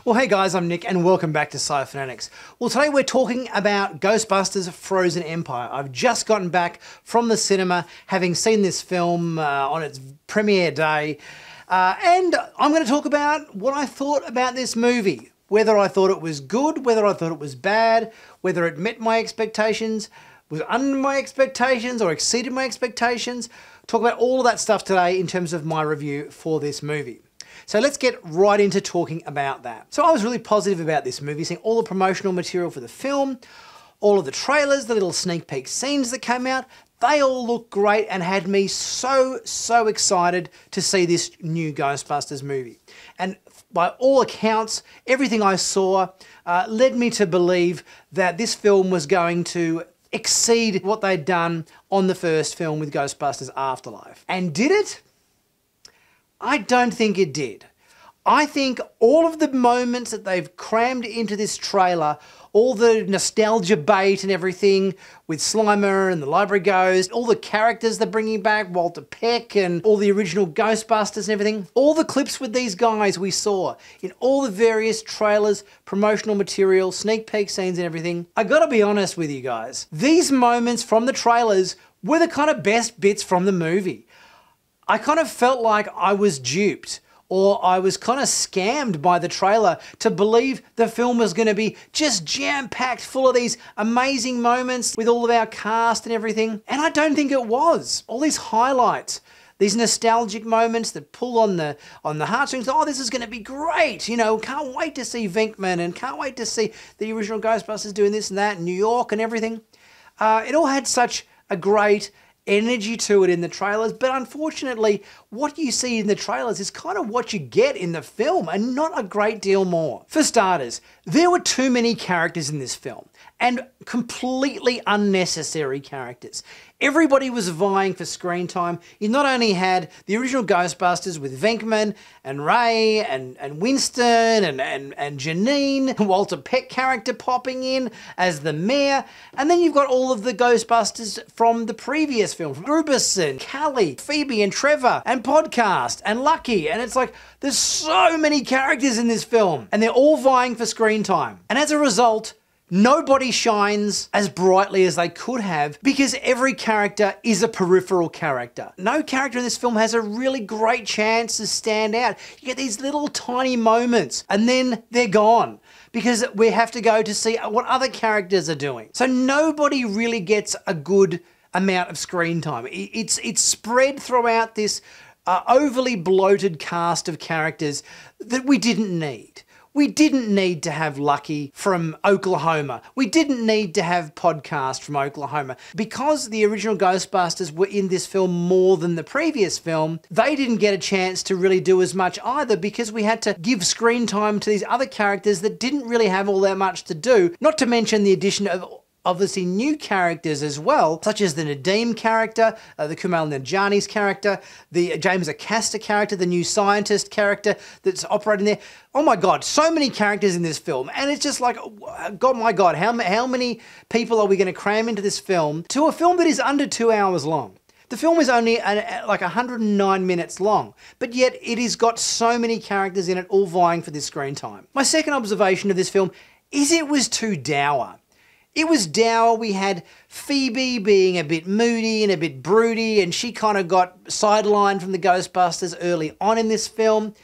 Well, hey guys, I'm Nick and welcome back to Sci-Finatics. Well, today we're talking about Ghostbusters Frozen Empire. I've just gotten back from the cinema, having seen this film on its premiere day, and I'm going to talk about what I thought about this movie. Whether I thought it was good, whether I thought it was bad, whether it met my expectations, was under my expectations or exceeded my expectations. Talk about all of that stuff today in terms of my review for this movie. So let's get right into talking about that. So I was really positive about this movie, seeing all the promotional material for the film, all of the trailers, the little sneak peek scenes that came out. They all looked great and had me so excited to see this new Ghostbusters movie. And by all accounts, everything I saw led me to believe that this film was going to exceed what they'd done on the first film with Ghostbusters Afterlife. And did it? I don't think it did. I think all of the moments that they've crammed into this trailer, all the nostalgia bait and everything with Slimer and the Library Ghost, all the characters they're bringing back, Walter Peck and all the original Ghostbusters and everything, all the clips with these guys we saw in all the various trailers, promotional material, sneak peek scenes and everything. I gotta be honest with you guys, these moments from the trailers were the kind of best bits from the movie. I kind of felt like I was duped, or I was kind of scammed by the trailer to believe the film was going to be just jam-packed full of these amazing moments with all of our cast and everything. And I don't think it was. All these highlights, these nostalgic moments that pull on the heartstrings. Oh, this is going to be great. You know, can't wait to see Venkman and can't wait to see the original Ghostbusters doing this and that in New York and everything. It all had such a great energy to it in the trailers, but unfortunately what you see in the trailers is kind of what you get in the film and not a great deal more. For starters, there were too many characters in this film and completely unnecessary characters. Everybody was vying for screen time. You not only had the original Ghostbusters with Venkman and Ray and Winston and Janine, Walter Peck character popping in as the mayor, and then you've got all of the Ghostbusters from the previous film, Grubison, Callie, Phoebe and Trevor, and Podcast, and Lucky, and it's like, there's so many characters in this film, and they're all vying for screen time. And as a result, nobody shines as brightly as they could have because every character is a peripheral character. No character in this film has a really great chance to stand out. You get these little tiny moments and then they're gone because we have to go to see what other characters are doing. So nobody really gets a good amount of screen time. It's spread throughout this overly bloated cast of characters that we didn't need. We didn't need to have Lucky from Oklahoma. We didn't need to have Podcast from Oklahoma. Because the original Ghostbusters were in this film more than the previous film, they didn't get a chance to really do as much either because we had to give screen time to these other characters that didn't really have all that much to do, not to mention the addition of obviously new characters as well, such as the Nadeem character, the Kumail Nanjiani's character, the James Acaster character, the new scientist character that's operating there. Oh my God, so many characters in this film. And it's just like, God, my God, how many people are we going to cram into this film to a film that is under 2 hours long? The film is only like 109 minutes long, but yet it has got so many characters in it all vying for this screen time. My second observation of this film is it was too dour. It was dour. We had Phoebe being a bit moody and a bit broody, and she kind of got sidelined from the Ghostbusters early on in this film.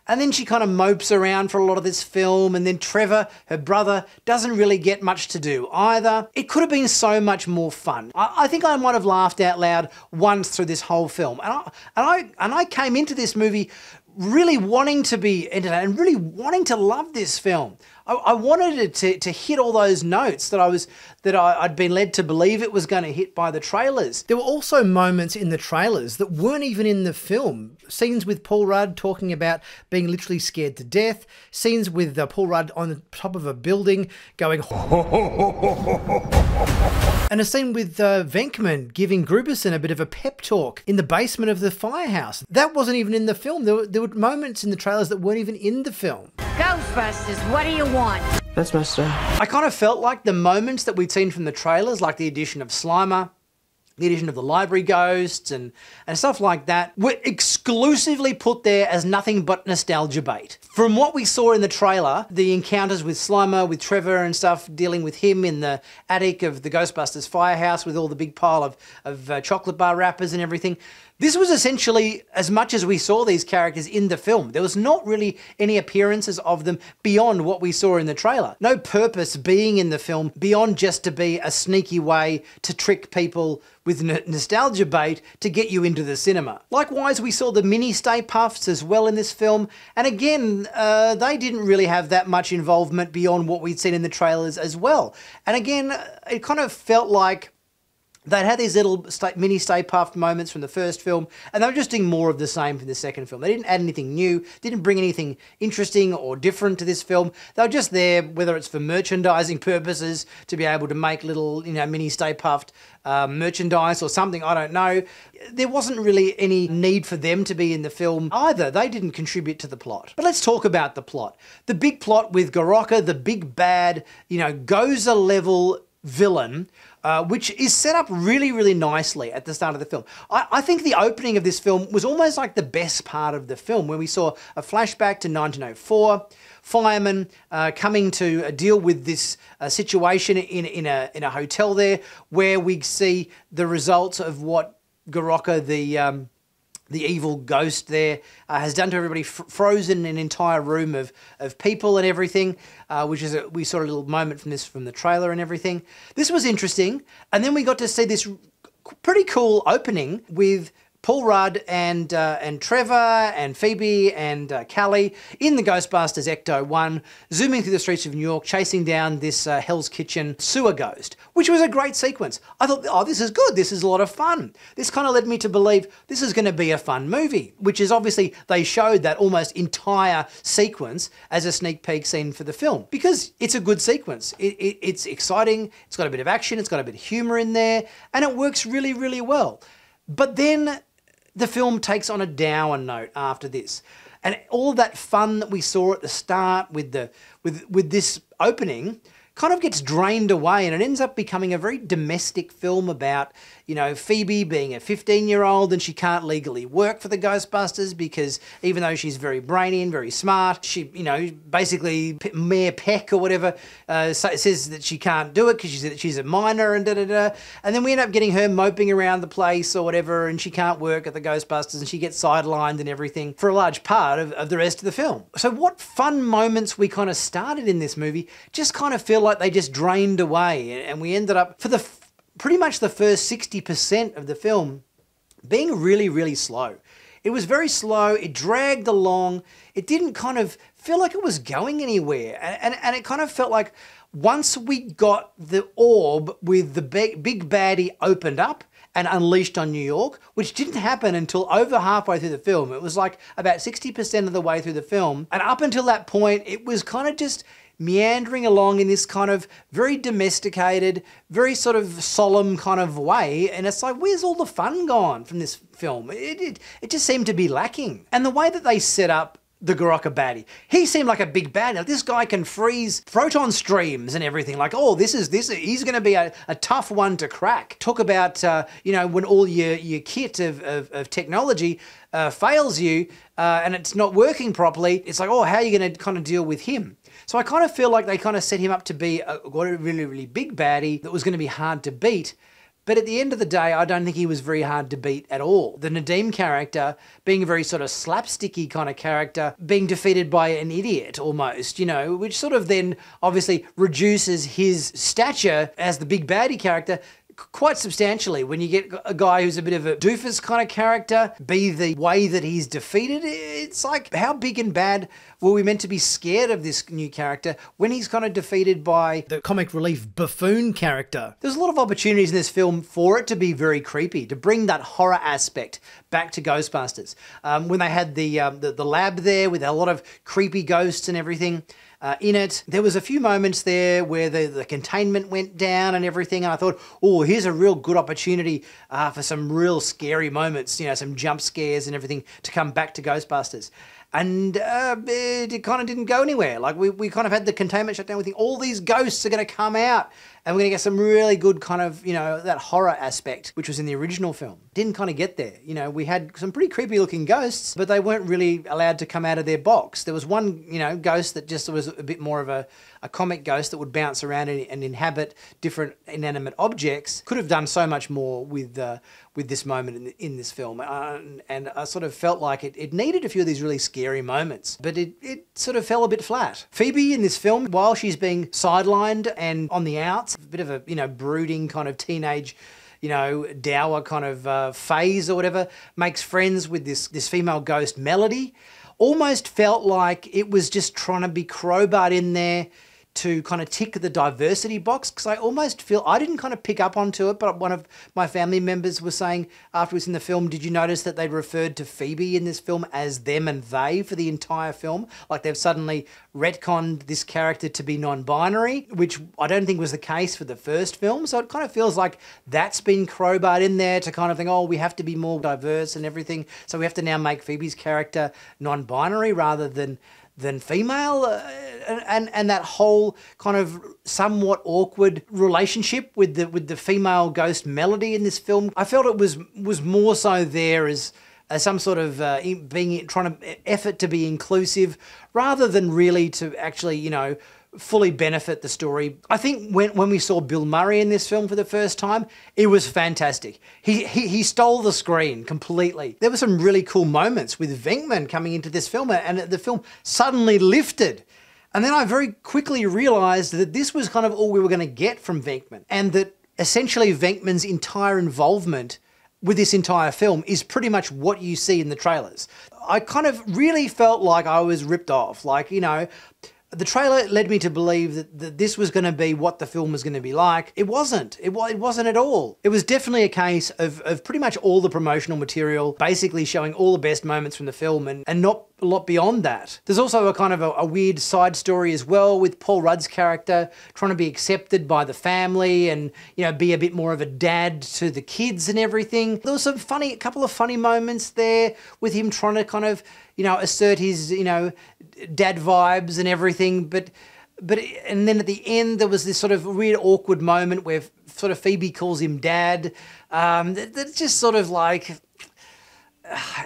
And then she kind of mopes around for a lot of this film, and then Trevor, her brother, doesn't really get much to do either. It could have been so much more fun. I think I might have laughed out loud once through this whole film. And I came into this movie really wanting to be entertained and really wanting to love this film. I wanted it to hit all those notes that I'd been led to believe it was going to hit by the trailers. There were also moments in the trailers that weren't even in the film. Scenes with Paul Rudd talking about being literally scared to death. Scenes with Paul Rudd on the top of a building going and a scene with Venkman giving Grubison a bit of a pep talk in the basement of the firehouse. That wasn't even in the film. There were moments in the trailers that weren't even in the film. Ghostbusters, what do you want? That's messed up. I kind of felt like the moments that we'd seen from the trailers, like the addition of Slimer, the addition of the library ghosts and stuff like that were exclusively put there as nothing but nostalgia bait. From what we saw in the trailer, the encounters with Slimer, with Trevor and stuff, dealing with him in the attic of the Ghostbusters firehouse with all the big pile of chocolate bar wrappers and everything, this was essentially as much as we saw these characters in the film. There was not really any appearances of them beyond what we saw in the trailer. No purpose being in the film beyond just to be a sneaky way to trick people with nostalgia bait to get you into the cinema. Likewise, we saw the mini Stay Puffs as well in this film, and again, they didn't really have that much involvement beyond what we'd seen in the trailers as well. And again, it kind of felt like they'd had these little mini Stay Puft moments from the first film, and they were just doing more of the same for the second film. They didn't add anything new, didn't bring anything interesting or different to this film. They were just there, whether it's for merchandising purposes, to be able to make little, mini Stay Puft merchandise or something, I don't know. There wasn't really any need for them to be in the film either. They didn't contribute to the plot. But let's talk about the plot. The big plot with Goraka, the big bad, Gozer level villain, which is set up really, really nicely at the start of the film. I think the opening of this film was almost like the best part of the film, where we saw a flashback to 1904, firemen coming to deal with this situation in a hotel there, where we see the results of what Goraka, the evil ghost there, has done to everybody, frozen an entire room of people and everything, which is we saw a little moment from the trailer and everything. This was interesting, and then we got to see this pretty cool opening with Paul Rudd and Trevor and Phoebe and Callie in the Ghostbusters Ecto-1, zooming through the streets of New York, chasing down this Hell's Kitchen sewer ghost, which was a great sequence. I thought, oh, this is good. This is a lot of fun. This kind of led me to believe this is going to be a fun movie, which is obviously they showed that almost entire sequence as a sneak peek scene for the film, because it's a good sequence. It's exciting. It's got a bit of action. It's got a bit of humor in there, and it works really, really well. But then the film takes on a dour note after this. And all that fun that we saw at the start with this opening kind of gets drained away, and it ends up becoming a very domestic film about, Phoebe being a 15-year-old and she can't legally work for the Ghostbusters because even though she's very brainy and very smart, she, basically Mayor Peck or whatever says that she can't do it because she's a minor and da-da-da. And then we end up getting her moping around the place or whatever, and she can't work at the Ghostbusters and she gets sidelined and everything for a large part of the rest of the film. So what fun moments we kind of started in this movie just kind of feel like they just drained away, and we ended up, for pretty much the first 60% of the film, being really, really slow. It was very slow, it dragged along, it didn't kind of feel like it was going anywhere, and it kind of felt like once we got the orb with the big baddie opened up and unleashed on New York, which didn't happen until over halfway through the film. It was like about 60% of the way through the film, and up until that point, it was kind of just meandering along in this kind of very domesticated, very sort of solemn kind of way, and it's like, where's all the fun gone from this film? It just seemed to be lacking. And the way that they set up the Goraka baddie, he seemed like a big bad. Now, this guy can freeze proton streams and everything. Like, oh, he's going to be a tough one to crack. Talk about, when all your kit of technology fails you and it's not working properly, it's like, oh, how are you going to kind of deal with him? So I kind of feel like they kind of set him up to be a really, really big baddie that was going to be hard to beat. But at the end of the day, I don't think he was very hard to beat at all. The Nadim character, being a very sort of slapsticky kind of character, being defeated by an idiot almost, which sort of then obviously reduces his stature as the big baddie character quite substantially. When you get a guy who's a bit of a doofus kind of character, be the way that he's defeated, it's like, how big and bad were we meant to be scared of this new character when he's kind of defeated by the comic relief buffoon character? There's a lot of opportunities in this film for it to be very creepy, to bring that horror aspect back to Ghostbusters. When they had the lab there with a lot of creepy ghosts and everything, in it. There was a few moments there where the containment went down and everything, and I thought, oh, here's a real good opportunity for some real scary moments, some jump scares and everything to come back to Ghostbusters. And it kind of didn't go anywhere. Like, we kind of had the containment shut down. We think all these ghosts are going to come out and we're going to get some really good kind of, that horror aspect, which was in the original film. Didn't kind of get there. We had some pretty creepy looking ghosts, but they weren't really allowed to come out of their box. There was one, ghost that just was a bit more of a comic ghost that would bounce around and inhabit different inanimate objects. Could have done so much more with this moment in this film. And I sort of felt like it needed a few of these really scary moments, but it sort of fell a bit flat. Phoebe in this film, while she's being sidelined and on the outs, a bit of a, brooding kind of teenage, dour kind of phase or whatever, makes friends with this female ghost, Melody. Almost felt like it was just trying to be crowbarred in there to kind of tick the diversity box, because I almost feel, I didn't kind of pick up onto it, but one of my family members was saying afterwards in the film, did you notice that they referred to Phoebe in this film as them and they for the entire film? Like they've suddenly retconned this character to be non-binary, which I don't think was the case for the first film. So it kind of feels like that's been crowbarred in there to kind of think, oh, we have to be more diverse and everything. So we have to now make Phoebe's character non-binary rather than female, and that whole kind of somewhat awkward relationship with the female ghost Melody in this film. I felt it was more so there as some sort of trying to effort to be inclusive rather than really to actually, fully benefit the story. I think when we saw Bill Murray in this film for the first time, it was fantastic. He stole the screen completely. There were some really cool moments with Venkman coming into this film, and the film suddenly lifted. And then I very quickly realized that this was kind of all we were going to get from Venkman, and that essentially Venkman's entire involvement with this entire film is pretty much what you see in the trailers. I kind of really felt like I was ripped off. Like, the trailer led me to believe that this was going to be what the film was going to be like. It wasn't. It wasn't at all. It was definitely a case of pretty much all the promotional material, basically showing all the best moments from the film and not a lot beyond that. There's also a kind of a weird side story as well with Paul Rudd's character trying to be accepted by the family and, be a bit more of a dad to the kids and everything. There was a couple of funny moments there with him trying to kind of, assert his, dad vibes and everything, but and then at the end there was this sort of weird awkward moment where sort of Phoebe calls him dad. That just sort of like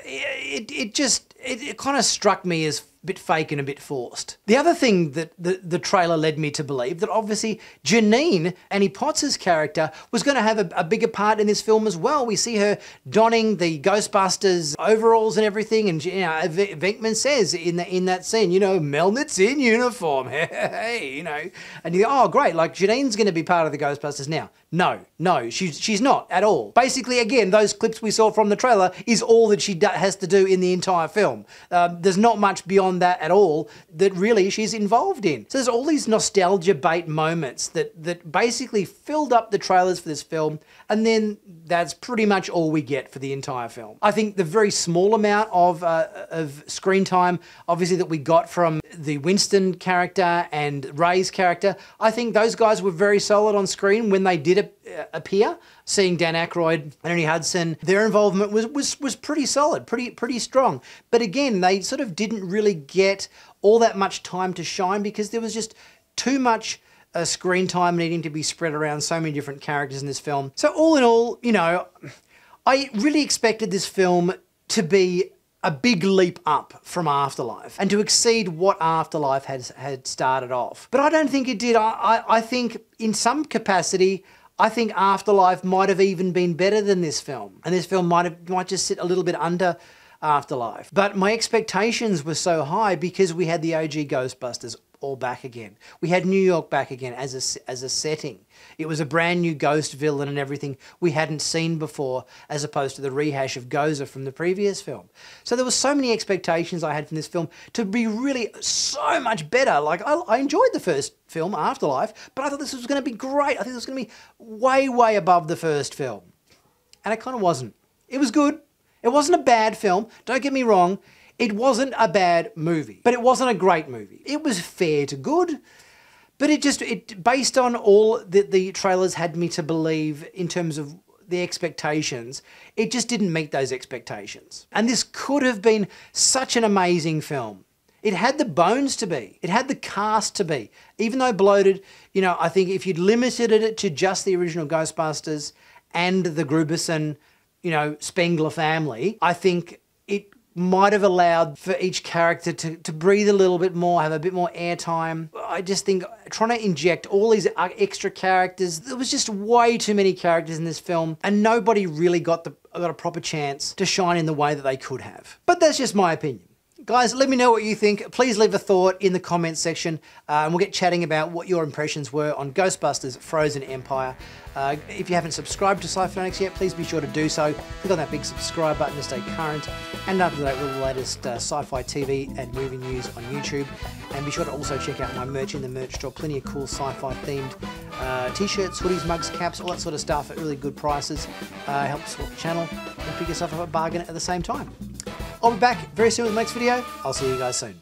it kind of struck me as a bit fake and a bit forced. The other thing that the trailer led me to believe that obviously Janine, Annie Potts' character, was going to have a bigger part in this film as well. We see her donning the Ghostbusters overalls and everything, and Venkman says in that scene, Melnitz in uniform, hey, and you go, oh great, like Janine's going to be part of the Ghostbusters now. No, she's not at all. Basically, again, those clips we saw from the trailer is all that she has to do in the entire film. There's not much beyond that at all that really she's involved in. So there's all these nostalgia bait moments that basically filled up the trailers for this film, and then that's pretty much all we get for the entire film. I think the very small amount of screen time, obviously, that we got from the Winston character and Ray's character, I think those guys were very solid on screen when they did appear. Seeing Dan Aykroyd and Ernie Hudson, their involvement was pretty solid, pretty strong. But again, they sort of didn't really get all that much time to shine because there was just too much screen time needing to be spread around so many different characters in this film. So all in all, I really expected this film to be a big leap up from Afterlife and to exceed what Afterlife had started off. But I don't think it did. I think in some capacity, I think Afterlife might have even been better than this film. And this film might just sit a little bit under Afterlife. But my expectations were so high because we had the OG Ghostbusters all back again. We had New York back again as a setting. It was a brand new ghost villain and everything we hadn't seen before, as opposed to the rehash of Gozer from the previous film. So there were so many expectations I had from this film to be really so much better. Like, I enjoyed the first film, Afterlife, but I thought this was going to be great. I think it was going to be way, way above the first film. And it kind of wasn't. It was good. It wasn't a bad film. Don't get me wrong. It wasn't a bad movie, but it wasn't a great movie. It was fair to good, but based on all that the trailers had me to believe in terms of the expectations, it just didn't meet those expectations. And this could have been such an amazing film. It had the bones to be. It had the cast to be. Even though bloated, you know, I think if you'd limited it to just the original Ghostbusters and the Gruberson, you know, Spengler family, I think it might have allowed for each character to breathe a little bit more, have a bit more airtime. I just think trying to inject all these extra characters, there was just way too many characters in this film, and nobody really got a proper chance to shine in the way that they could have. But that's just my opinion. Guys, let me know what you think. Please leave a thought in the comments section, and we'll get chatting about what your impressions were on Ghostbusters Frozen Empire. If you haven't subscribed to Sci-Finatics yet, please be sure to do so. Click on that big subscribe button to stay current and up to date with the latest sci-fi TV and movie news on YouTube. And be sure to also check out my merch in the merch store. Plenty of cool sci-fi themed t-shirts, hoodies, mugs, caps, all that sort of stuff at really good prices. Help support the channel and pick yourself up a bargain at the same time. I'll be back very soon with the next video. I'll see you guys soon.